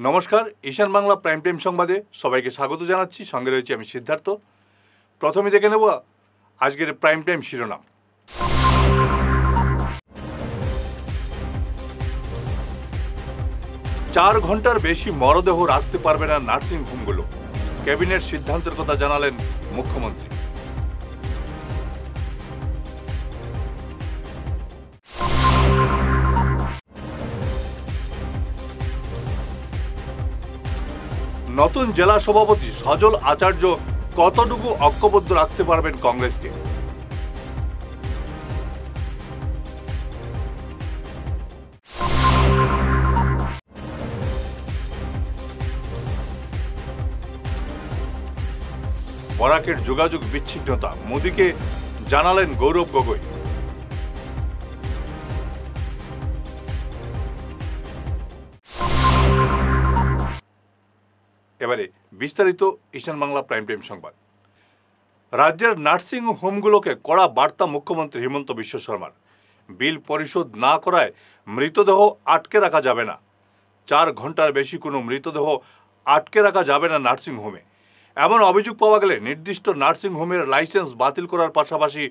নমস্কার, ঈশান Bangla prime time সংবাদে সবাইকে স্বাগত জানাচ্ছি। সঙ্গে রয়েছে আমি সিদ্ধার্থ। প্রথমে দেখে নেব আজকের প্রাইম টাইম শিরোনাম। 4 ঘন্টার বেশি মরদেহ রাখতে পারবে না নার্সিং হোমগুলো, ক্যাবিনেট সিদ্ধান্তের কথা জানালেন মুখ্যমন্ত্রী। নতুন জেলা সভাপতি সজল আচার্য কতটুকু ঐক্যবদ্ধ রাখতে পারবেন কংগ্রেসকে? বরাকের যোগাযোগ বিচ্ছিন্নতা মোদীকে জানালেন গৌরব গগৈ। এবারে বিস্তারিত ঈশান বাংলা প্রাইম টাইম সংবাদ। রাজ্যের নার্সিং হোমগুলোকে কড়া বার্তা মুখ্যমন্ত্রী হিমন্ত বিশ্ব শর্মার। বিল পরিশোধ না করায় মৃতদেহ আটকে রাখা যাবে না। 4 ঘন্টার বেশি কোনো মৃতদেহ আটকে রাখা যাবে না নার্সিং হোমে। এমন অভিযোগ পাওয়া গেলে নির্দিষ্ট নার্সিং হোমের লাইসেন্স বাতিল করার পাশাপাশি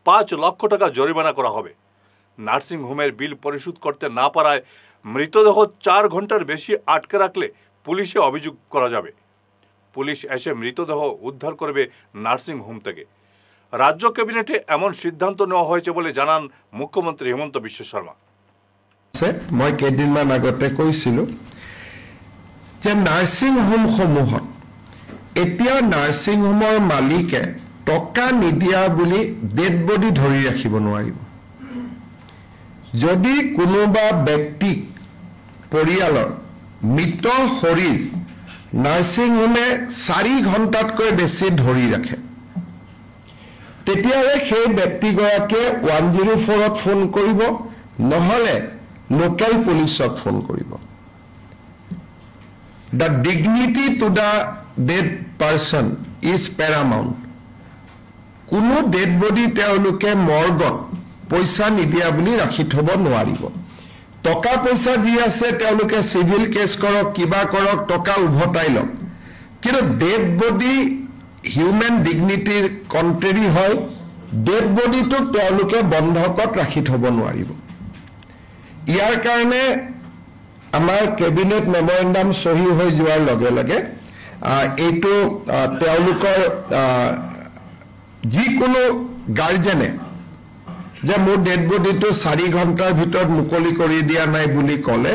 5 লক্ষ টাকা জরিমানা করা হবে। নার্সিং হোমের বিল পরিশোধ করতে না পারায় মৃতদেহ 4 ঘন্টার বেশি আটকে রাখলে পুলিশে অভিযোগ করা যাবে। পুলিশ এসে মৃতদেহ উদ্ধার করবে নার্সিং হোম থেকে। রাজ্য ক্যাবিনেটে এমন সিদ্ধান্ত নেওয়া হয়েছে বলে জানান মুখ্যমন্ত্রী হিমন্ত বিশ্ব শর্মা। মই কেইদিনমান আগতে কৈছিলো যে নার্সিং হোমসমূহত এতিয়া নার্সিং হোমৰ মালিকে টকা নিদিয়া বুলি ডেড বডি ধৰি ৰাখিব নোৱাৰিব। যদি কোনোবা ব্যক্তিক পৰিয়ালৰ মৃত শৰীৰ নার্সিং হোমে 4 ঘণ্টাতকৈ বেছি ধৰি ৰাখে, তেতিয়াহ'লে সেই ব্যক্তিগৰাকীয়ে 104ত ফোন কৰিব, নহ'লে লোকেল পুলিচত ফোন কৰিব। The dignity to the dead person is paramount. কোনো ডেড বডি তেওঁলোকে মৰ্গত পইচা নিদিয়া বুলি ৰাখি থব নোৱাৰিব। টকা পইচা যি আছে তেওঁলোকে সিভিল কেছ কৰক, কিবা কৰক, টকা উভতাই লওক, কিন্তু ডেড বডি হিউমেন ডিগনিটিৰ কণ্ট্ৰেৰী হয়। ডেড বডিটো তেওঁলোকে বন্ধকত ৰাখি থব নোৱাৰিব। ইয়াৰ কাৰণে আমাৰ কেবিনেট মেমৰেণ্ডাম সহি হৈ যোৱাৰ লগে লগে এইটো তেওঁলোকৰ যিকোনো গাৰ্জেনে যে মোৰ ডেড বডিটো 4 ঘণ্টাৰ ভিতৰত মুকলি কৰি দিয়া নাই বুলি ক'লে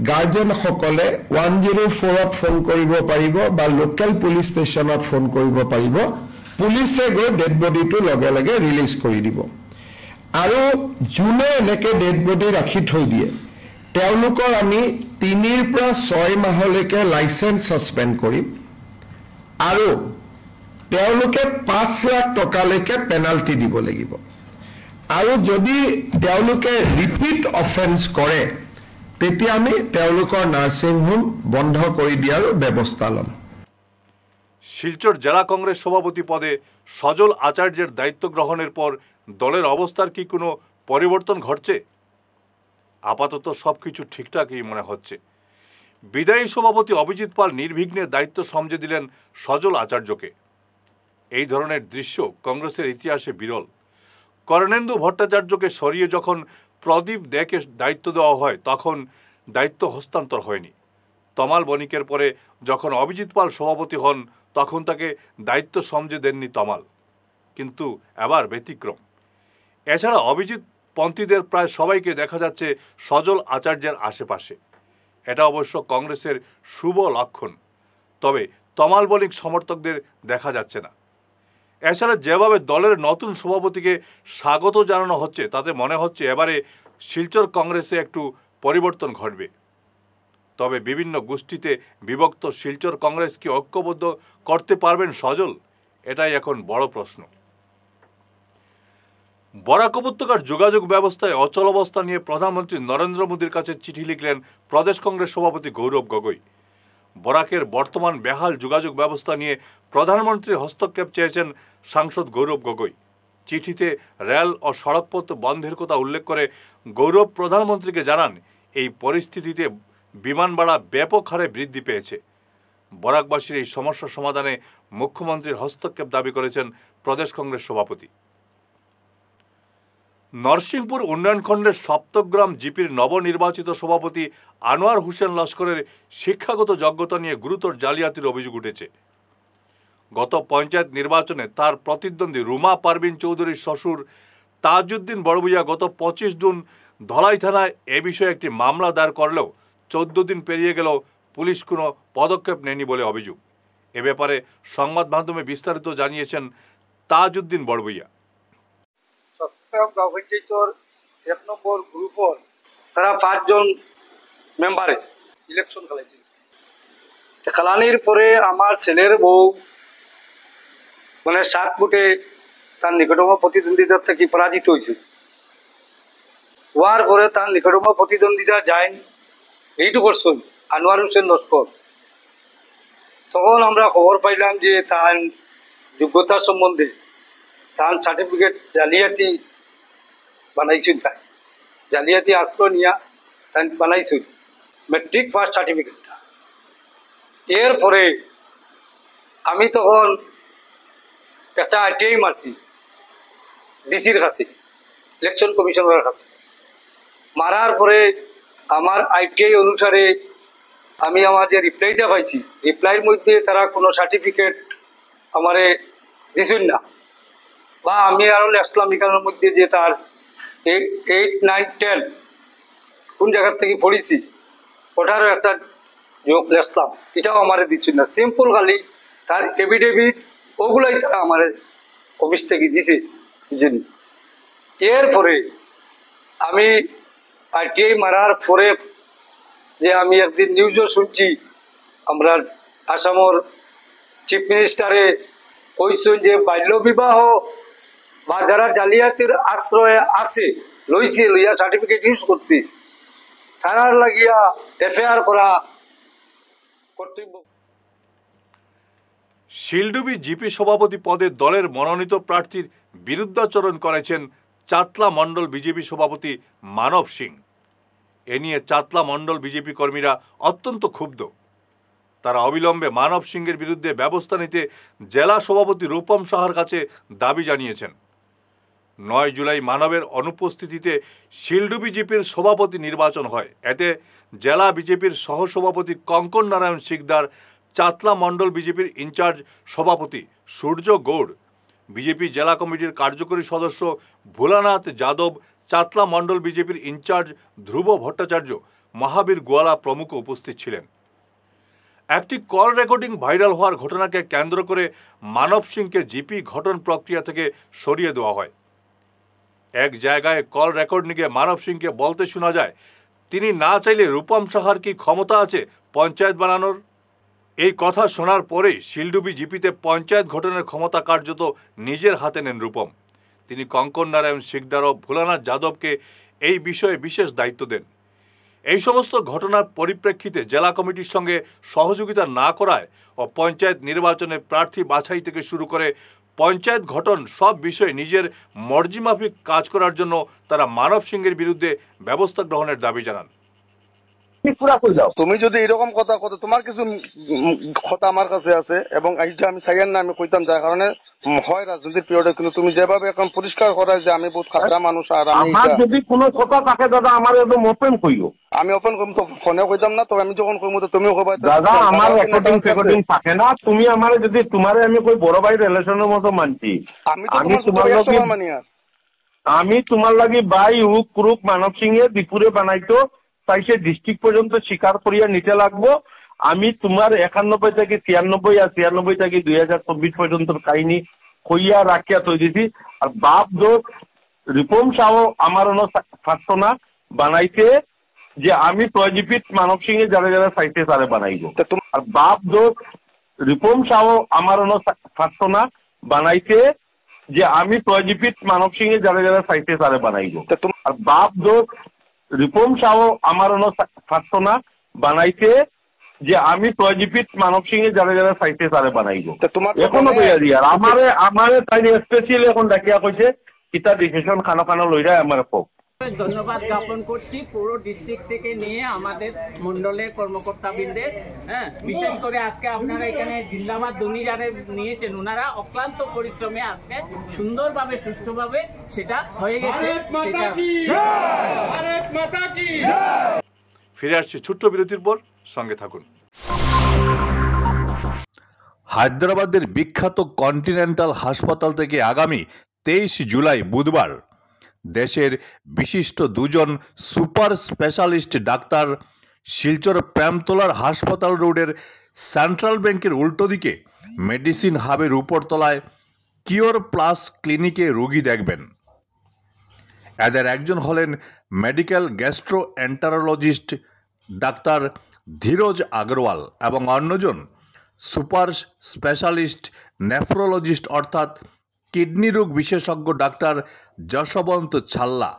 গাৰ্জেনসকলে 104ত ফোন কৰিব পাৰিব বা লোকেল পুলিচ ষ্টেচনত ফোন কৰিব পাৰিব। পুলিচে গৈ ডেড বডিটো লগে লগে ৰিলিজ কৰি দিব। আৰু যোনে এনেকৈ ডেড বডি ৰাখি থৈ দিয়ে তেওঁলোকৰ আমি 3 পৰা 6 মাহলৈকে লাইচেন্স ছাছপেণ্ড কৰিম আৰু তেওঁলোকে 5 লাখ টকালৈকে পেনাল্টি দিব লাগিব। আৰু যদি তেওঁলোকে ৰিপিট অফেন্স কৰে তেতিয়া আমি তেওঁলোকৰ নার্সিং হোম বন্ধ কৰি দিয়াৰ ব্যৱস্থা ল'ম। শিলচর জেলা কংগ্রেস সভাপতি পদে সজল আচার্যের দায়িত্ব গ্রহণের পর দলের অবস্থার কি কোনো পরিবর্তন ঘটছে? আপাতত সবকিছু ঠিকঠাকই মনে হচ্ছে। বিদায়ী সভাপতি অভিজিৎ পাল নির্বিঘ্নে দায়িত্ব সমঝে দিলেন সজল আচার্যকে। এই ধরনের দৃশ্য কংগ্রেসের ইতিহাসে বিরল। করণেন্দু ভট্টাচার্যকে সরিয়ে যখন প্রদীপ দেকে দায়িত্ব দেওয়া হয় তখন দায়িত্ব হস্তান্তর হয়নি। তমাল বণিকের পরে যখন অভিজিৎ পাল সভাপতি হন তখন তাকে দায়িত্ব সমঝে দেননি তমাল, কিন্তু এবার ব্যতিক্রম। এছাড়া অভিজিৎ পন্থীদের প্রায় সবাইকে দেখা যাচ্ছে সজল আচার্যের আশেপাশে। এটা অবশ্য কংগ্রেসের শুভ লক্ষণ, তবে তমাল বণিক সমর্থকদের দেখা যাচ্ছে না। এছাড়া যেভাবে দলের নতুন সভাপতিকে স্বাগত জানানো হচ্ছে তাতে মনে হচ্ছে এবারে শিলচর কংগ্রেসে একটু পরিবর্তন ঘটবে। তবে বিভিন্ন গোষ্ঠীতে বিভক্ত শিলচর কংগ্রেস কি ঐক্যবদ্ধ করতে পারবেন সজল? এটাই এখন বড় প্রশ্ন। বরাক উপত্যকার যোগাযোগ ব্যবস্থায় অচলাবস্থা নিয়ে প্রধানমন্ত্রী নরেন্দ্র মোদীর কাছে চিঠি লিখলেন প্রদেশ কংগ্রেস সভাপতি গৌরব গগৈ। বরাকের বর্তমান বেহাল যোগাযোগ ব্যবস্থা নিয়ে প্রধানমন্ত্রীর হস্তক্ষেপ চেয়েছেন সাংসদ গৌরব গগৈ। চিঠিতে রেল ও সড়কপথ বন্ধের কথা উল্লেখ করে গৌরব প্রধানমন্ত্রীকে জানান এই পরিস্থিতিতে বিমান ভাড়া ব্যাপক হারে বৃদ্ধি পেয়েছে। বরাকবাসীর এই সমস্যা সমাধানে মুখ্যমন্ত্রীর হস্তক্ষেপ দাবি করেছেন প্রদেশ কংগ্রেস সভাপতি। নরসিংপুর উন্নয়ন খণ্ডের সপ্তগ্রাম জিপির নবনির্বাচিত সভাপতি আনোয়ার হোসেন লস্করের শিক্ষাগত যোগ্যতা নিয়ে গুরুতর জালিয়াতির অভিযোগ উঠেছে। গত পঞ্চায়েত নির্বাচনে তার প্রতিদ্বন্দ্বী রুমা পারভিন চৌধুরীর শ্বশুর তাজউদ্দিন বড়ভূইয়া গত 25 জুন ধলাই থানায় এ বিষয়ে একটি মামলা দায়ের করলেও 14 দিন পেরিয়ে গেলেও পুলিশ কোনো পদক্ষেপ নেয়নি বলে অভিযোগ। এ ব্যাপারে সংবাদ মাধ্যমে বিস্তারিত জানিয়েছেন তাজউদ্দিন বড়ভূইয়া। চট্টগ্রাম গাঁও পঞ্চায়েতের 1 নম্বর গ্রুপর তারা 5 জন মেম্বারে ইলেকশন খেলাইছে। খেলানির পরে আমার ছেলের বউ মানে 7 ভোটে তার নিকটতম প্রতিদ্বন্দ্বিতার থেকে পরাজিত হয়েছে। হওয়ার পরে তার নিকটতম প্রতিদ্বন্দ্বিতা যায় এইটু করছেন আনোয়ার হোসেন লস্কর। তখন আমরা খবর পাইলাম যে তার যোগ্যতা সম্বন্ধে তার সার্টিফিকেট জালিয়াতি বানাইছেন, তাই জালিয়াতি আশ্রয় নিয়া তাই বানাইছেন মেট্রিক পাস সার্টিফিকেটটা। এরপরে আমি তখন একটা আইটিআই মারছি ডিসির কাছে, ইলেকশন কমিশনারের কাছে। মারার পরে আমার আইটিআই অনুসারে আমি আমার যে রিপ্লাইটা পাইছি, রিপ্লাইয়ের মধ্যে তারা কোনো সার্টিফিকেট আমারে দিছেন না, বা আমি আরো আসলাম এখানের মধ্যে যে তার 8, 9, 10 কোন জায়গার থেকে পড়েছি ওটারও একটা যোগ আসলাম, এটাও আমারে দিচ্ছেন না। সিম্পল খালি তার এফিডেভিট ওগুলাই তারা আমার অফিস থেকে দিছে। এরপরে আমি আইটিআই মারার পরে যে আমি একদিন নিউজও শুনছি আমরা আসামের চিফ মিনিস্টারে কইছেন যে বাল্য বিবাহ বা যারা জালিয়াতির আশ্রয়ে আছে লইছে লইয়া সার্টিফিকেট ইউজ করছি তারার লাগিয়া এফআইআর করা কর্তব্য। শিলডুবি জিপি সভাপতি পদে দলের মনোনীত প্রার্থীর বিরুদ্ধাচরণ করেছেন চাতলা মণ্ডল বিজেপি সভাপতি মানব সিং। এ নিয়ে চাতলা মণ্ডল বিজেপি কর্মীরা অত্যন্ত ক্ষুব্ধ। তারা অবিলম্বে মানব সিংয়ের বিরুদ্ধে ব্যবস্থা নিতে জেলা সভাপতি রূপম সাহার কাছে দাবি জানিয়েছেন। 9 জুলাই মানবের অনুপস্থিতিতে শিলডুবি জিপির সভাপতি নির্বাচন হয়। এতে জেলা বিজেপির সহসভাপতি কঙ্কন নারায়ণ শিকদার, চাতলা মণ্ডল বিজেপির ইনচার্জ সভাপতি সূর্য গৌড়, বিজেপি জেলা কমিটির কার্যকরী সদস্য ভোলানাথ যাদব, চাতলা মণ্ডল বিজেপির ইনচার্জ ধ্রুব ভট্টাচার্য, মহাবীর গোয়ালা প্রমুখ উপস্থিত ছিলেন। একটি কল রেকর্ডিং ভাইরাল হওয়ার ঘটনাকে কেন্দ্র করে মানব সিংকে জিপি গঠন প্রক্রিয়া থেকে সরিয়ে দেওয়া হয়। এক জায়গায় কল রেকর্ডিংয়ে মানব সিংকে বলতে শোনা যায়, তিনি না চাইলে রূপম সাহার কি ক্ষমতা আছে পঞ্চায়েত বানানোর? এই কথা শোনার পরেই শিলডুবি জিপিতে পঞ্চায়েত গঠনের ক্ষমতা কার্যত নিজের হাতে নেন রূপম। তিনি কঙ্কন নারায়ণ শিকদার ও ভোলানাথ যাদবকে এই বিষয়ে বিশেষ দায়িত্ব দেন। এই সমস্ত ঘটনার পরিপ্রেক্ষিতে জেলা কমিটির সঙ্গে সহযোগিতা না করায় ও পঞ্চায়েত নির্বাচনে প্রার্থী বাছাই থেকে শুরু করে পঞ্চায়েত গঠন সব বিষয়ে নিজের মর্জিমাফিক কাজ করার জন্য তারা মানব সিংয়ের বিরুদ্ধে ব্যবস্থা গ্রহণের দাবি জানান। তুমি যদি এরকম কথা কত তোমার কিছু কথা আমার কাছে আছে এবং এইটা আমি চাইয়ান না আমি কইতাম যার কারণে হয় রাজনীতির পিরিয়ডে, কিন্তু তুমি যেভাবে এখন পরিষ্কার করায় যে আমি বহুত খাতরা মানুষ আর আমার যদি কোনো কথা থাকে দাদা আমার একদম ওপেন কইও, আমি ওপেন করব তো ফোনে কইতাম না, তো আমি যখন কইমু তো তুমিও কইবা দাদা আমার রেকর্ডিং থাকে না। তুমি আমারে যদি তোমারে আমি কই বড় ভাই রিলেশনের মতো মানছি, আমি তোমার লাগি বাই হুক ক্রুক মানব সিংহে দীপুরে বানাইতো তাই সে ডিস্ট্রিক্ট পর্যন্ত স্বীকার করিয়া নিতে লাগবো। আমি তোমার 91 থেকে 93 আর 96 থেকে 2024 পর্যন্ত কাহিনী কইয়া রাখিয়া তৈ দিছি। আর বাপ দোষ রিপম সাহ আমার থাকতো না বানাইতে যে আমি প্রজিপিত মানব সিংহে যারা যারা চাইতে তারে বানাইব। আর বাপ দোষ রিপম সাহ আমার থাকতো না বানাইতে যে আমি প্রজিপিত মানব সিংহে যারা যারা চাইতে তারে বানাইব। আর বাপ দোষ রিপম সাহ আমার থাকতো না বানাইতে যে আমি প্রজিপিত মানব সিংহে যারা যারা চাইতে তারে বানাইব। এখনো বইয়া দিয়া আমারে তাই স্পেশালি এখন ডাকিয়া কইছে কিতা ডিসিশন খানো খানো লইরা আমার হোক। ধন্যবাদ জ্ঞাপন করছি পুরো ডিস্ট্রিক্ট থেকে নিয়ে আমাদের মন্ডলের কর্মকর্তাবৃন্দের। বিশেষ করে আজকে আপনারা এখানে জিন্দাবাদ দুনি যারা নিয়েছেন ওনারা অক্লান্ত পরিশ্রমে আজকে সুন্দরভাবে সুষ্ঠুভাবে সেটা হয়ে গেছে। ফিরে আসছি ছোট্ট বিরতির পর, সঙ্গে থাকুন। হায়দ্রাবাদের বিখ্যাত কন্টিনেন্টাল হাসপাতাল থেকে আগামী 23 জুলাই বুধবার দেশের বিশিষ্ট দুজন সুপার স্পেশালিস্ট ডাক্তার শিলচর প্রেমতলার হাসপাতাল রোডের সেন্ট্রাল ব্যাংকের উল্টো দিকে মেডিসিন হাবের উপরতলায় কিওর প্লাস ক্লিনিকে রোগী দেখবেন। এদের একজন হলেন medical gastroenterologist doctor Dheeraj Agarwal এবং অন্যজন সুপার স্পেশালিস্ট নেফ্রোলজিস্ট অর্থাৎ কিডনি রোগ বিশেষজ্ঞ ডাক্তার যশবন্ত ছাল্লা।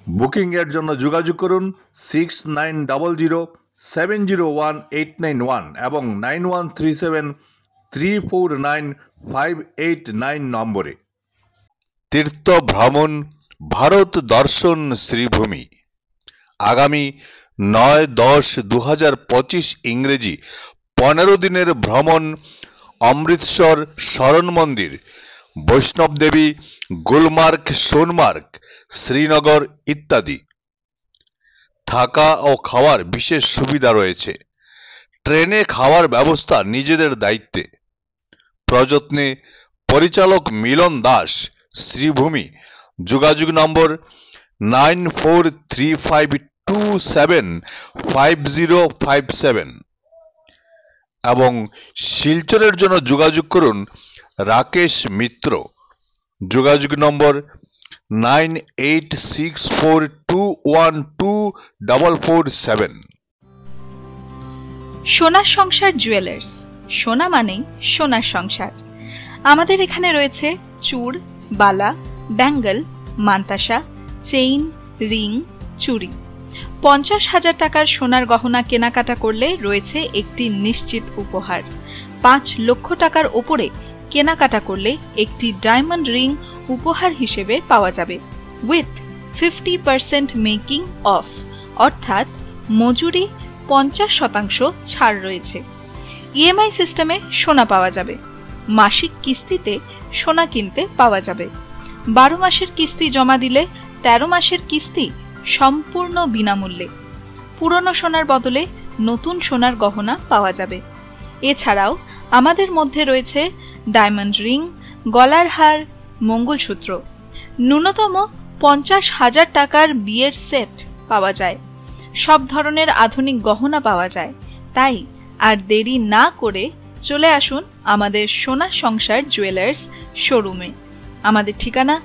বুকিংয়ের জন্য যোগাযোগ করুন 6900701891 এবং 9137349589 নম্বরে। তীর্থ ভ্রমণ ভারত দর্শন শ্রীভূমি আগামী 9-10-2025 ইংরেজি 15 দিনের ভ্রমণ অমৃতসর শরণ মন্দির, বৈষ্ণব দেবী, গুলমার্গ, সোনমার্গ, শ্রীনগর ইত্যাদি। থাকা ও খাওয়ার বিশেষ সুবিধা রয়েছে। ট্রেনে খাওয়ার ব্যবস্থা নিজেদের দায়িত্বে। প্রযত্নে পরিচালক মিলন দাস, শ্রীভূমি। যোগাযোগ নম্বর 9435275057 এবং শিলচরের জন্য যোগাযোগ করুন রাকেশ মিত্র। যোগাযোগ নম্বর 9864212447। সোনার সংসার জুয়েলার্স, সোনা মানেই সোনার সংসার। আমাদের এখানে রয়েছে চূড়, বালা, ব্যাঙ্গল, মান্তাসা, চেইন, রিং, চুড়ি। 50,000 টাকার সোনার গহনা কেনাকাটা করলে রয়েছে একটি নিশ্চিত উপহার। 5 লক্ষ টাকার ওপরে কেনাকাটা করলে একটি ডায়মন্ড রিং উপহার হিসেবে পাওয়া যাবে উইথ 50% মেকিং অফ, অর্থাৎ মজুরি 50% ছাড় রয়েছে। ইএমআই সিস্টেমে সোনা পাওয়া যাবে। মাসিক কিস্তিতে সোনা কিনতে পাওয়া যাবে। 12 মাসের কিস্তি জমা দিলে 13 মাসের কিস্তি সম্পূর্ণ বিনামূল্যে। পুরনো সোনার বদলে নতুন সোনার গহনা পাওয়া যাবে। এছাড়াও আমাদের মধ্যে রয়েছে ডায়মন্ড রিং, গলার হার, মঙ্গলসূত্র। ন্যূনতম 50,000 টাকার বিয়ের সেট পাওয়া যায়। সব ধরনের আধুনিক গহনা পাওয়া যায়। তাই আর দেরি না করে চলে আসুন আমাদের সোনা সংসার জুয়েলার্স শোরুমে। আমাদের ঠিকানা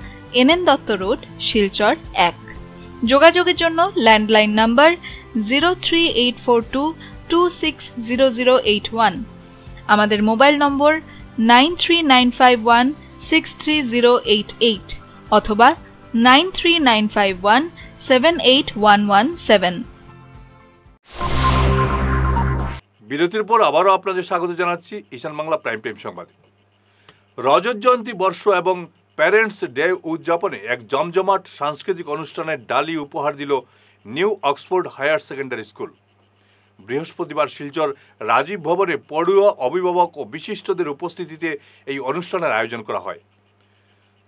এনএন দত্ত রোড, শিলচর 1। যোগাযোগের জন্য ল্যান্ডলাইন নাম্বার 03842260081, আমাদের মোবাইল নম্বর 9395163088 অথবা 9395178117। বিরতির পর আবারও আপনাদের স্বাগত জানাচ্ছি ঈশান বাংলা প্রাইম টাইম সংবাদে। রজত জয়ন্তী বর্ষ এবং প্যারেন্টস ডে উদযাপনে এক জমজমাট সাংস্কৃতিক অনুষ্ঠানের ডালি উপহার দিল new Oxford higher secondary school. বৃহস্পতিবার শিলচর রাজীব ভবনে পড়ুয়া, অভিভাবক ও বিশিষ্টদের উপস্থিতিতে এই অনুষ্ঠানের আয়োজন করা হয়।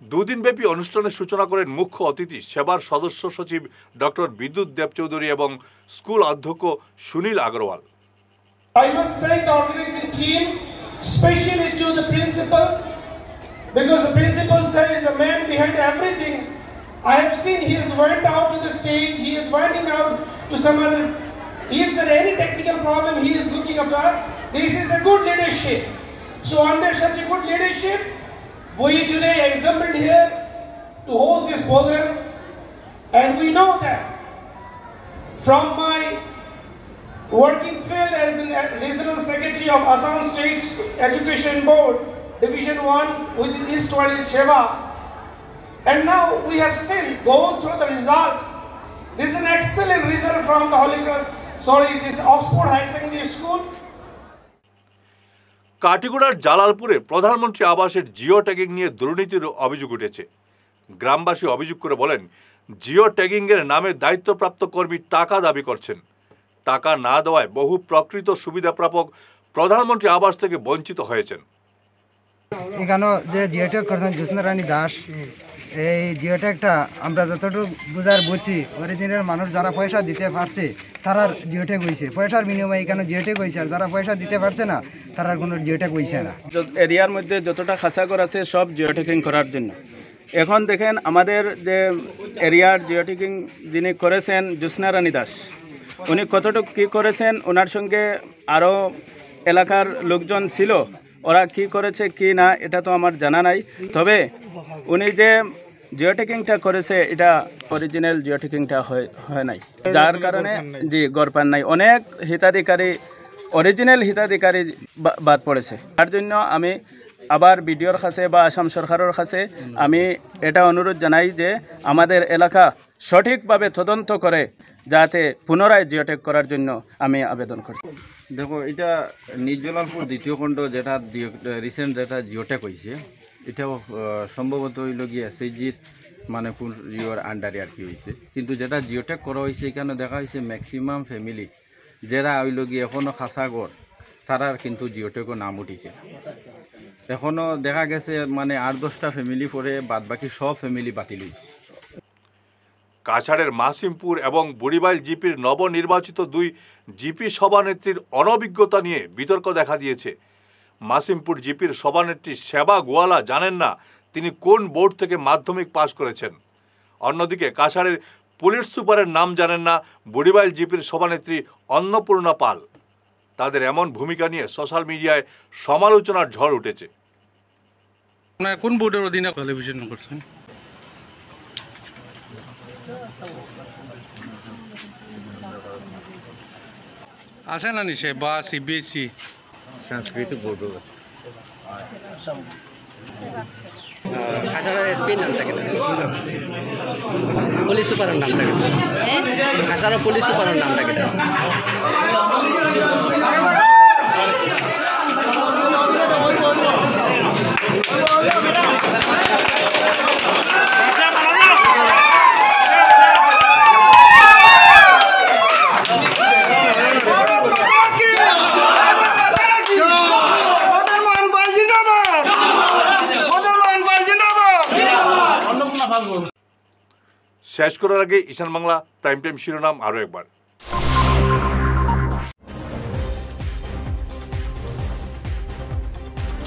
দুদিনব্যাপী অনুষ্ঠানের সূচনা করেন মুখ্য অতিথি সেবার সদস্য সচিব ডক্টর বিদ্যুৎ দেব চৌধুরী এবং স্কুল অধ্যক্ষ Sunil Agarwal. I must thank the organizing team, especially to the principal, because the principal sir is the man behind everything. I have seen he has went out to the stage, he is winding out to some other. If there is any technical problem, he is looking after. This is a good leadership. So under such a good leadership, we today assembled here to host this program, and we know that from my working field as an regional secretary of Assam State Education Board, Division 1, which is East Wadi Sheva, and now we have seen, gone through the result. This is an excellent result from the Holy Cross, this Oxford Higher Secondary School. কাটিগড়ার জালালপুরে প্রধানমন্ত্রী আবাসের Jio tagging নিয়ে দুর্নীতির অভিযোগ উঠেছে। গ্রামবাসী অভিযোগ করে বলেন, জিও ট্যাগিংয়ের নামে দায়িত্বপ্রাপ্ত কর্মী টাকা দাবি করছেন। টাকা না দেওয়ায় বহু প্রকৃত সুবিধা প্রাপক প্রধানমন্ত্রী আবাস থেকে বঞ্চিত হয়েছেন। এখানে যে জিওটেক করছেন জ্যোৎস্না রানী দাস, এই জিওটেকটা আমরা যতটুকু বুঝছি অরিজিনাল মানুষ যারা পয়সা দিতে পারছে তারার জিওটেক হয়েছে, পয়সার বিনিময়ে এখানে জিওটেক হয়েছে, আর যারা পয়সা দিতে পারছে না তারার কোনো জিওটেক হয়েছে না। এরিয়ার মধ্যে যতটা খাসাঘর আছে সব জিওটেকিং করার জন্য। এখন দেখেন আমাদের যে এরিয়ার জিওটেকিং যিনি করেছেন জ্যোৎস্না রানী দাস, উনি কতটুকু কী করেছেন, ওনার সঙ্গে আরও এলাকার লোকজন ছিল, ওরা কি করেছে কি না এটা তো আমার জানা নাই। তবে উনি যে জিওটেকিংটা করেছে এটা অরিজিনাল জিওটেকিংটা হয় নাই, যার কারণে জি গড় পান নাই। অনেক হিতাধিকারী অরিজিনাল হিতাধিকারী বাদ পড়েছে। তার জন্য আমি আবার বিডিওর কাছে বা আসাম সরকারের কাছে আমি এটা অনুরোধ জানাই যে আমাদের এলাকা সঠিকভাবে তদন্ত করে যাতে পুনরায় জিওটেক করার জন্য আমি আবেদন করি। দেখো, এটা নির্জলালপুর দ্বিতীয় খণ্ড যেটা রিসেন্ট যেটা জিওটেক হয়েছে, এটাও সম্ভবত হইল গিয়ে এসএইচজির মানে কোন জিওর আন্ডারে আর কি হয়েছে। কিন্তু যেটা জিওটেক করা হয়েছে এখানে দেখা হয়েছে ম্যাক্সিমাম ফ্যামিলি যারা হইল গিয়ে এখনও খাসাগর তারার কিন্তু জিওটেকও নাম উঠিছে। এখনও দেখা গেছে মানে 8-10টা ফ্যামিলি পরে বাদ বাকি সব ফ্যামিলি বাতিল হয়েছে। কাছাড়ের মাসিমপুর এবং বুড়িবাইল জিপির নবনির্বাচিত 2 জিপি সভানেত্রীর অনভিজ্ঞতা নিয়ে বিতর্ক দেখা দিয়েছে। মাসিমপুর জিপির সভানেত্রী সেবা গোয়ালা জানেন না তিনি কোন বোর্ড থেকে মাধ্যমিক পাশ করেছেন। অন্যদিকে কাছাড়ের পুলিশ সুপারের নাম জানেন না বুড়িবাইল জিপির সভানেত্রী অন্নপূর্ণা পাল। তাদের এমন ভূমিকা নিয়ে সোশ্যাল মিডিয়ায় সমালোচনার ঝড় উঠেছে। কোন বোর্ডের অধীনে টেলিভিশন করছেন? আছে না নিশ্চয় বা সিবিএসই সাংস্কৃতিক বোর্ড খাসাড়ার এসপির নামটা কেন, পুলিশ সুপারের নামটা কেন, খাসাড়া পুলিশ সুপারের নামটা কেন? শেষ করার আগে ঈশান বাংলা প্রাইম টাইম শিরোনাম আরো একবার।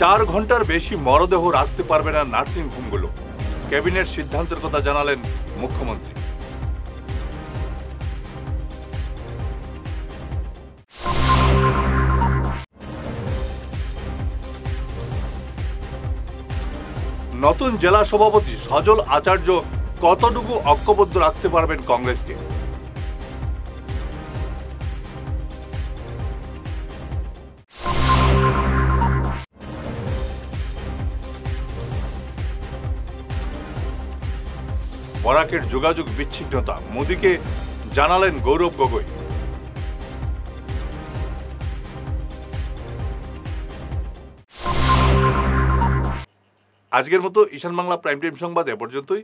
4 ঘন্টার বেশি মরদেহ রাখতে পারবে না নার্সিং হোমগুলো, ক্যাবিনেট সিদ্ধান্তের কথা জানালেন মুখ্যমন্ত্রী। নতুন জেলা সভাপতি সজল আচার্য কতটুকু ঐক্যবদ্ধ রাখতে পারবেন কংগ্রেসকে? বরাকের যোগাযোগ বিচ্ছিন্নতা মোদীকে জানালেন গৌরব গগৈ। আজকের মতো ঈশান বাংলা প্রাইম টাইম সংবাদ এ পর্যন্তই।